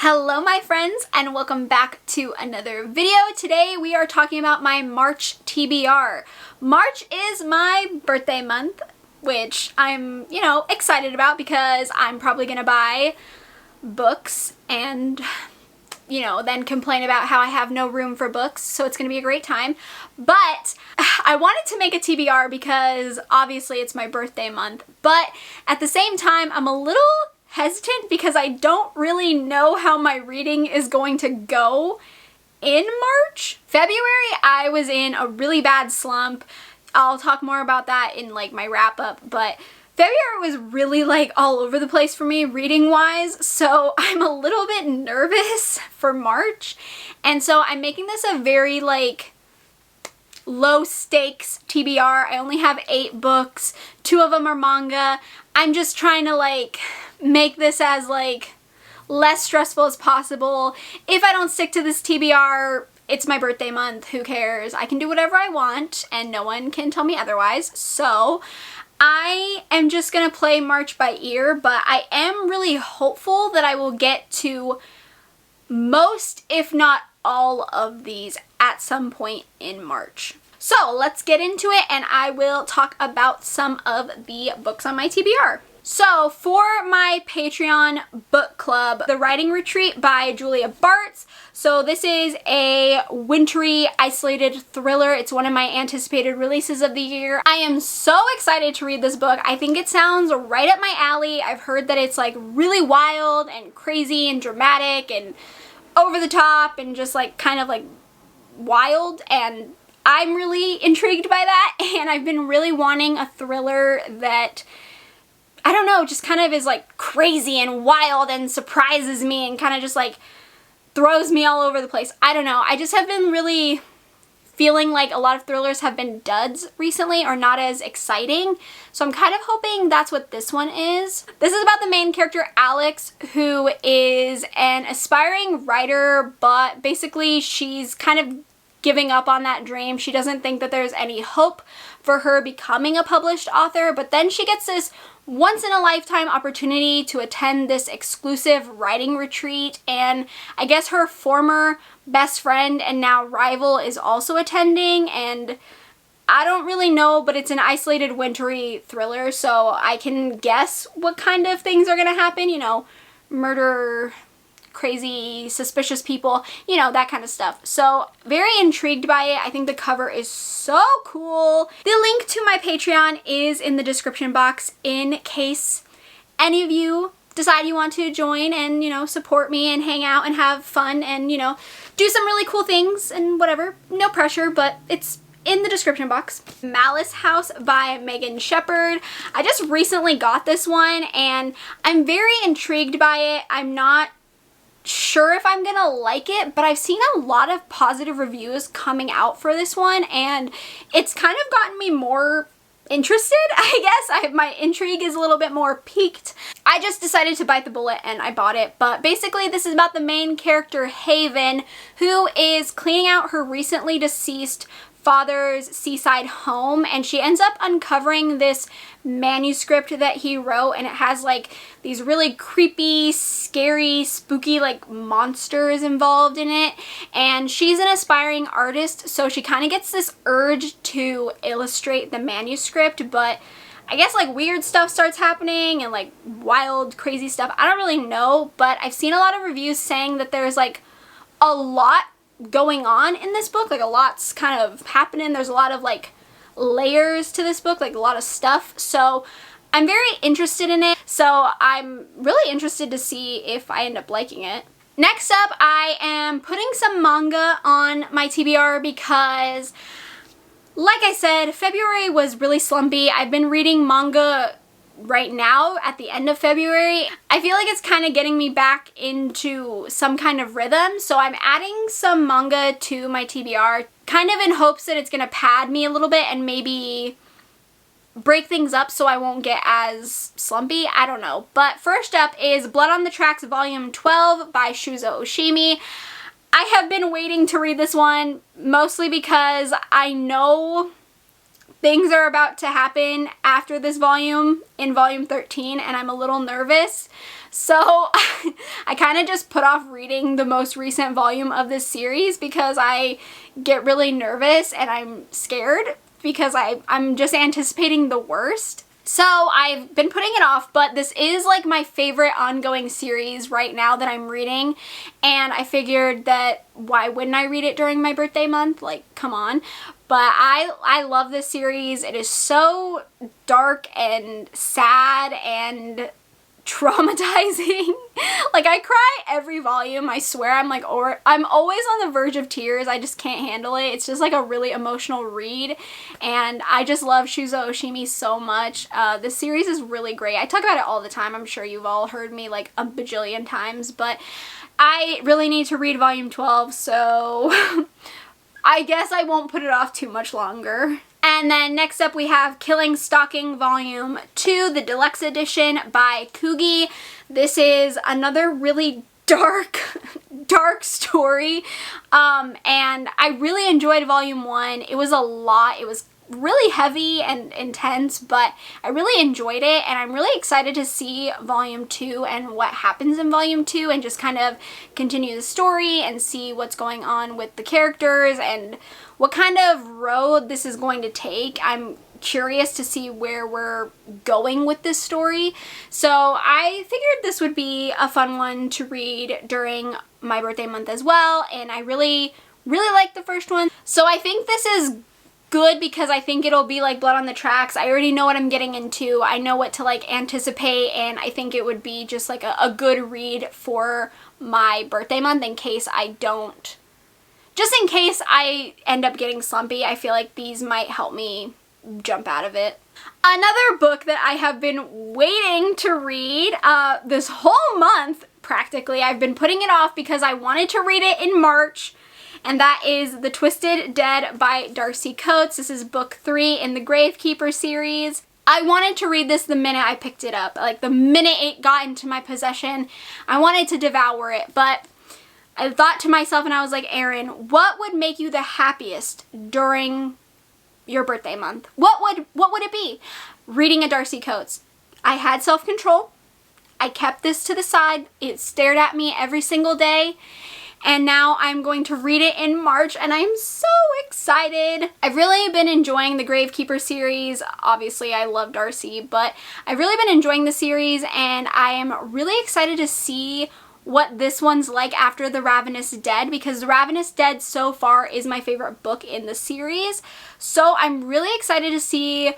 Hello my friends and welcome back to another video. Today we are talking about my March TBR. March is my birthday month, which I'm, excited about because I'm probably gonna buy books and, then complain about how I have no room for books, so it's gonna be a great time. But I wanted to make a TBR because obviously it's my birthday month, but at the same time I'm a little hesitant because I don't really know how my reading is going to go in March. February, I was in a really bad slump. I'll talk more about that in my wrap up, but February was really all over the place for me reading wise, so I'm a little bit nervous for March. And so I'm making this a very low stakes TBR. I only have 8 books, 2 of them are manga. I'm just trying to make this as less stressful as possible. If I don't stick to this TBR, it's my birthday month, who cares? I can do whatever I want and no one can tell me otherwise. So I am just gonna play March by ear, but I am really hopeful that I will get to most, if not all of these at some point in March. So let's get into it and I will talk about some of the books on my TBR. So for my Patreon book club, The Writing Retreat by Julia Bartz. So this is a wintry, isolated thriller. It's one of my anticipated releases of the year. I am so excited to read this book. I think it sounds right up my alley. I've heard that it's really wild and crazy and dramatic and over the top and just wild, and I'm really intrigued by that. And I've been really wanting a thriller that, I don't know, just kind of is crazy and wild and surprises me and kind of just throws me all over the place. I don't know. I just have been really feeling like a lot of thrillers have been duds recently or not as exciting. So I'm kind of hoping that's what this one is. This is about the main character, Alex, who is an aspiring writer, but basically she's kind of giving up on that dream. She doesn't think that there's any hope for her becoming a published author, but then she gets this once-in-a-lifetime opportunity to attend this exclusive writing retreat, and I guess her former best friend and now rival is also attending, and I don't really know, but it's an isolated wintry thriller, so I can guess what kind of things are gonna happen, murder, crazy, suspicious people, that kind of stuff. So very intrigued by it. I think the cover is so cool. The link to my Patreon is in the description box in case any of you decide you want to join and, support me and hang out and have fun and, do some really cool things and whatever. No pressure, but it's in the description box. Malice House by Megan Shepherd. I just recently got this one and I'm very intrigued by it. I'm not sure if I'm gonna like it, but I've seen a lot of positive reviews coming out for this one and it's kind of gotten me more interested, I guess. My intrigue is a little bit more piqued. I just decided to bite the bullet and I bought it, but basically this is about the main character, Haven, who is cleaning out her recently deceased father's seaside home, and she ends up uncovering this manuscript that he wrote, and it has these really creepy, scary, spooky monsters involved in it. And she's an aspiring artist, so she kind of gets this urge to illustrate the manuscript, but I guess weird stuff starts happening and wild, crazy stuff. I don't really know, but I've seen a lot of reviews saying that there's a lot going on in this book, a lot's kind of happening. There's a lot of layers to this book, a lot of stuff, so I'm very interested in it. So I'm really interested to see if I end up liking it. Next up, I am putting some manga on my TBR because, like I said, February was really slumpy. I've been reading manga right now at the end of February. I feel like it's kind of getting me back into some kind of rhythm, so I'm adding some manga to my TBR kind of in hopes that it's gonna pad me a little bit and maybe break things up so I won't get as slumpy. I don't know. But first up is Blood on the Tracks Volume 12 by Shuzo Oshimi. I have been waiting to read this one mostly because I know things are about to happen after this volume in volume 13, and I'm a little nervous. So I kind of just put off reading the most recent volume of this series because I get really nervous and I'm scared because I'm just anticipating the worst. So I've been putting it off, but this is like my favorite ongoing series right now that I'm reading, and I figured that why wouldn't I read it during my birthday month? Like, come on. But I love this series. It is so dark and sad and traumatizing. Like, I cry every volume, I swear. I'm always on the verge of tears. I just can't handle it. It's just like a really emotional read, and I just love Shuzo Oshimi so much. This series is really great. I talk about it all the time. I'm sure you've all heard me like a bajillion times, but I really need to read volume 12, so I guess I won't put it off too much longer. And then next up we have Killing Stalking Volume 2, the deluxe edition by Kugi. This is another really dark story. And I really enjoyed Volume 1. It was a lot. It was really heavy and intense, but I really enjoyed it, and I'm really excited to see Volume 2 and what happens in Volume 2 and just kind of continue the story and see what's going on with the characters and what kind of road this is going to take. I'm curious to see where we're going with this story. So I figured this would be a fun one to read during my birthday month as well, and I really liked the first one. So I think this is good because I think it'll be like Blood on the Tracks. I already know what I'm getting into. I know what to like anticipate, and I think it would be just like a good read for my birthday month in case I end up getting slumpy. I feel like these might help me jump out of it. Another book that I have been waiting to read this whole month, practically. I've been putting it off because I wanted to read it in March, and that is The Twisted Dead by Darcy Coates. This is book 3 in the Gravekeeper series. I wanted to read this the minute I picked it up. Like, the minute it got into my possession, I wanted to devour it, but I thought to myself, and I was like, Erin, what would make you the happiest during your birthday month? What would it be? Reading a Darcy Coates. I had self-control. I kept this to the side. It stared at me every single day. And now I'm going to read it in March, and I'm so excited. I've really been enjoying the Gravekeeper series. Obviously, I love Darcy, but I've really been enjoying the series, and I am really excited to see what this one's like after The Ravenous Dead, because The Ravenous Dead so far is my favorite book in the series. So I'm really excited to see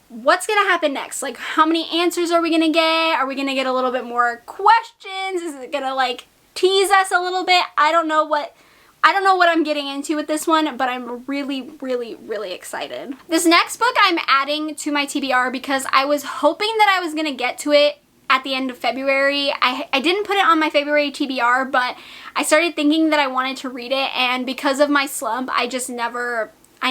what's gonna happen next. Like, how many answers are we gonna get? Are we gonna get a little bit more questions? Is it gonna like tease us a little bit? I don't know what I'm getting into with this one, but I'm really excited. This next book I'm adding to my TBR because I was hoping that I was gonna get to it at the end of February. I didn't put it on my February TBR, but I started thinking that I wanted to read it, and because of my slump, I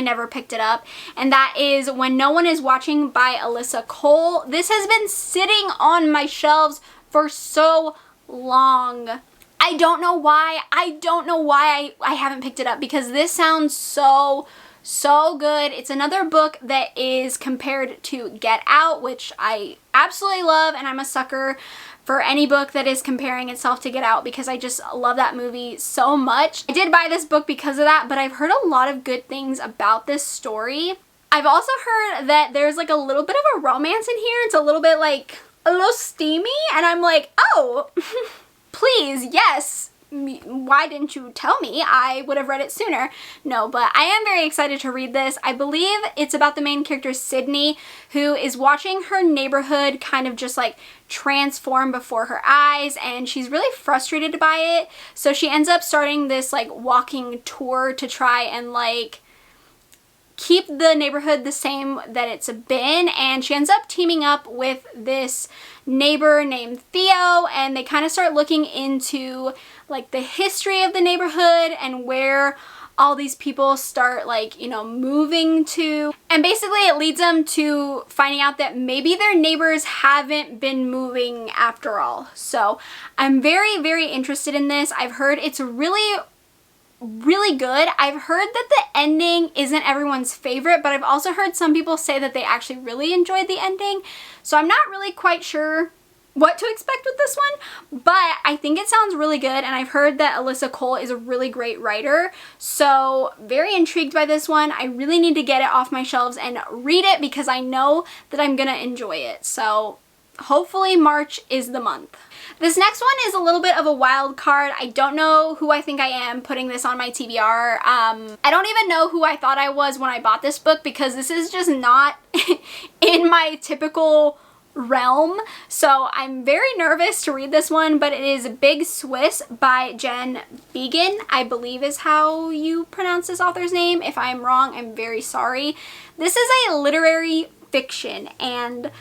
never picked it up. And that is When No One Is Watching by Alyssa Cole. This has been sitting on my shelves for so long. I don't know why. I haven't picked it up, because this sounds so good. It's another book that is compared to Get Out, which I absolutely love, and I'm a sucker for any book that is comparing itself to Get Out because I just love that movie so much. I did buy this book because of that, but I've heard a lot of good things about this story. I've also heard that there's like a little bit of a romance in here. It's a little bit like a little steamy, and I'm like, oh, please, yes. Why didn't you tell me? I would have read it sooner. No, but I am very excited to read this. I believe it's about the main character, Sydney, who is watching her neighborhood kind of just like transform before her eyes, and she's really frustrated by it. So she ends up starting this like walking tour to try and like keep the neighborhood the same that it's been, and she ends up teaming up with this neighbor named Theo, and they kind of start looking into like the history of the neighborhood and where all these people start like, you know, moving to. And basically it leads them to finding out that maybe their neighbors haven't been moving after all. So I'm very interested in this. I've heard it's really really good. I've heard that the ending isn't everyone's favorite, but I've also heard some people say that they actually really enjoyed the ending. So I'm not really quite sure what to expect with this one, but I think it sounds really good, and I've heard that Alyssa Cole is a really great writer, so very intrigued by this one. I really need to get it off my shelves and read it because I know that I'm gonna enjoy it. So hopefully March is the month. This next one is a little bit of a wild card. I don't know who I think I am putting this on my TBR. I don't even know who I thought I was when I bought this book because this is just not in my typical realm. So I'm very nervous to read this one, but it is Big Swiss by Jen Beagin, I believe is how you pronounce this author's name. If I'm wrong, I'm very sorry. This is a literary fiction, and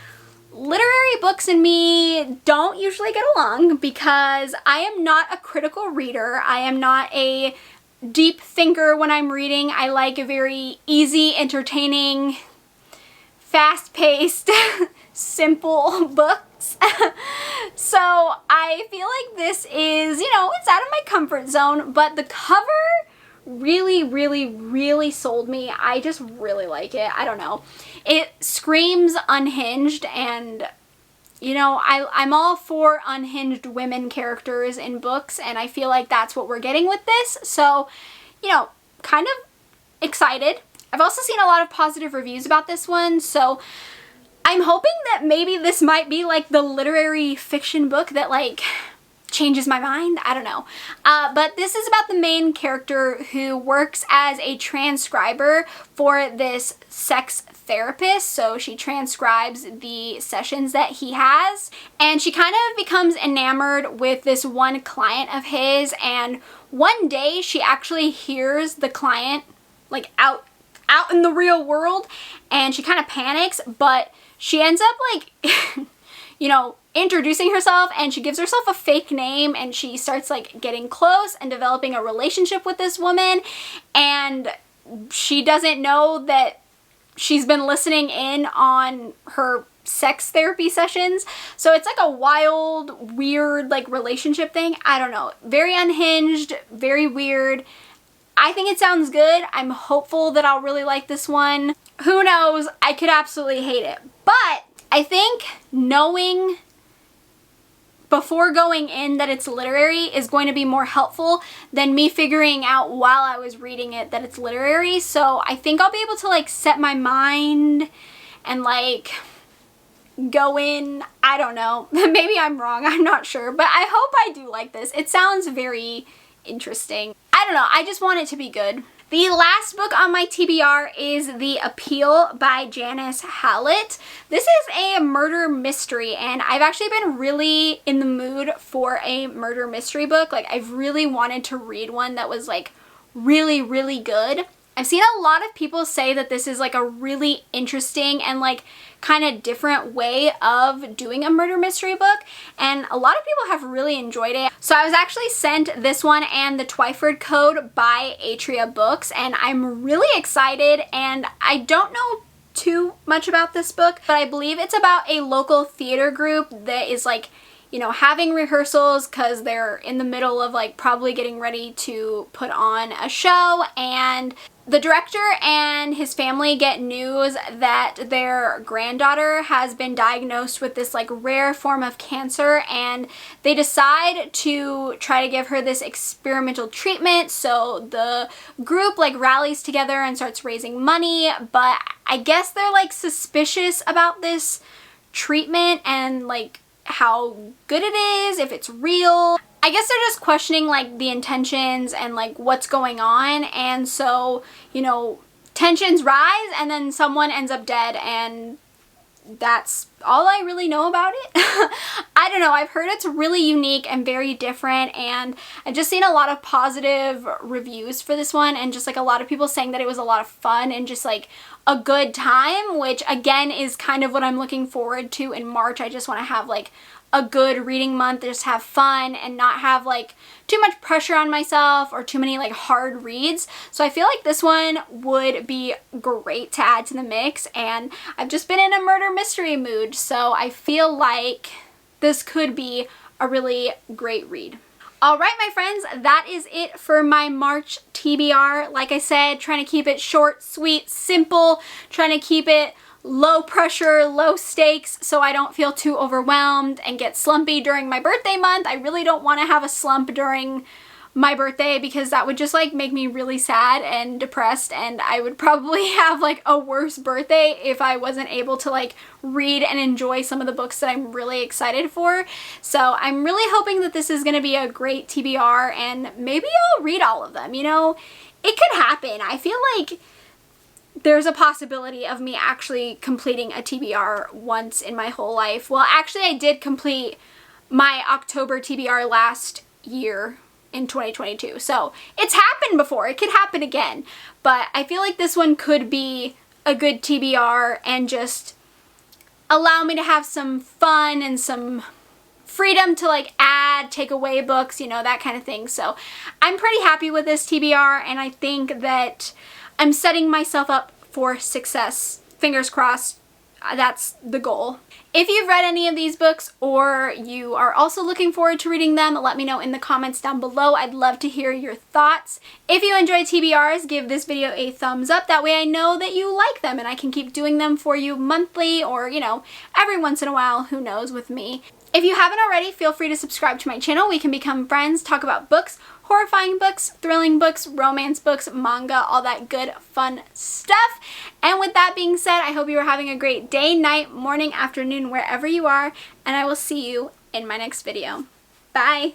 literary books and me don't usually get along because I am not a critical reader. I am not a deep thinker when I'm reading. I like very easy, entertaining, fast-paced, simple books. So I feel like this is, you know, it's out of my comfort zone, but the cover really sold me. I just really like it. I don't know. It screams unhinged, and you know, I'm all for unhinged women characters in books, and I feel like that's what we're getting with this. So, you know, kind of excited. I've also seen a lot of positive reviews about this one, so I'm hoping that maybe this might be like the literary fiction book that like changes my mind. I don't know. But this is about the main character who works as a transcriber for this sex therapist. So she transcribes the sessions that he has, and she kind of becomes enamored with this one client of his, and one day she actually hears the client like out in the real world, and she kind of panics, but she ends up like you know, introducing herself, and she gives herself a fake name, and she starts like getting close and developing a relationship with this woman, and she doesn't know that she's been listening in on her sex therapy sessions. So it's like a wild, weird like relationship thing. I don't know. Very unhinged, very weird. I think it sounds good. I'm hopeful that I'll really like this one. Who knows? I could absolutely hate it. But I think knowing before going in that it's literary is going to be more helpful than me figuring out while I was reading it that it's literary. So I think I'll be able to like set my mind and like go in. I don't know. Maybe I'm wrong. I'm not sure. But I hope I do like this. It sounds very interesting. I don't know. I just want it to be good. The last book on my TBR is The Appeal by Janice Hallett. This is a murder mystery, and I've actually been really in the mood for a murder mystery book. Like, I've really wanted to read one that was like really good. I've seen a lot of people say that this is like a really interesting and like kind of different way of doing a murder mystery book, and a lot of people have really enjoyed it. So I was actually sent this one and The Twyford Code by Atria Books, and I'm really excited, and I don't know too much about this book, but I believe it's about a local theater group that is like, you know, having rehearsals because they're in the middle of like probably getting ready to put on a show, and the director and his family get news that their granddaughter has been diagnosed with this like rare form of cancer, and they decide to try to give her this experimental treatment. So the group like rallies together and starts raising money, but I guess they're like suspicious about this treatment and like how good it is, if it's real. I guess they're just questioning like the intentions and like what's going on, and so, you know, tensions rise and then someone ends up dead, and that's all I really know about it. I don't know. I've heard it's really unique and very different, and I've just seen a lot of positive reviews for this one, and just like a lot of people saying that it was a lot of fun and just like a good time, which again is kind of what I'm looking forward to in March. I just want to have like a good reading month, just have fun and not have like too much pressure on myself or too many like hard reads. So I feel like this one would be great to add to the mix, and I've just been in a murder mystery mood, so I feel like this could be a really great read. Alright my friends, that is it for my March TBR. Like I said, trying to keep it short, sweet, simple, trying to keep it low pressure, low stakes, so I don't feel too overwhelmed and get slumpy during my birthday month. I really don't want to have a slump during my birthday because that would just like make me really sad and depressed, and I would probably have like a worse birthday if I wasn't able to like read and enjoy some of the books that I'm really excited for. So I'm really hoping that this is going to be a great TBR, and maybe I'll read all of them. You know, it could happen. I feel like there's a possibility of me actually completing a TBR once in my whole life. Well, actually I did complete my October TBR last year in 2022. So it's happened before. It could happen again. But I feel like this one could be a good TBR and just allow me to have some fun and some freedom to like add, take away books, you know, that kind of thing. So I'm pretty happy with this TBR, and I think that I'm setting myself up for success. Fingers crossed. That's the goal. If you've read any of these books or you are also looking forward to reading them, let me know in the comments down below. I'd love to hear your thoughts. If you enjoy TBRs, give this video a thumbs up. That way I know that you like them and I can keep doing them for you monthly or, you know, every once in a while, who knows, with me. If you haven't already, feel free to subscribe to my channel. We can become friends, talk about books, horrifying books, thrilling books, romance books, manga, all that good fun stuff. And with that being said, I hope you are having a great day, night, morning, afternoon, wherever you are, and I will see you in my next video. Bye!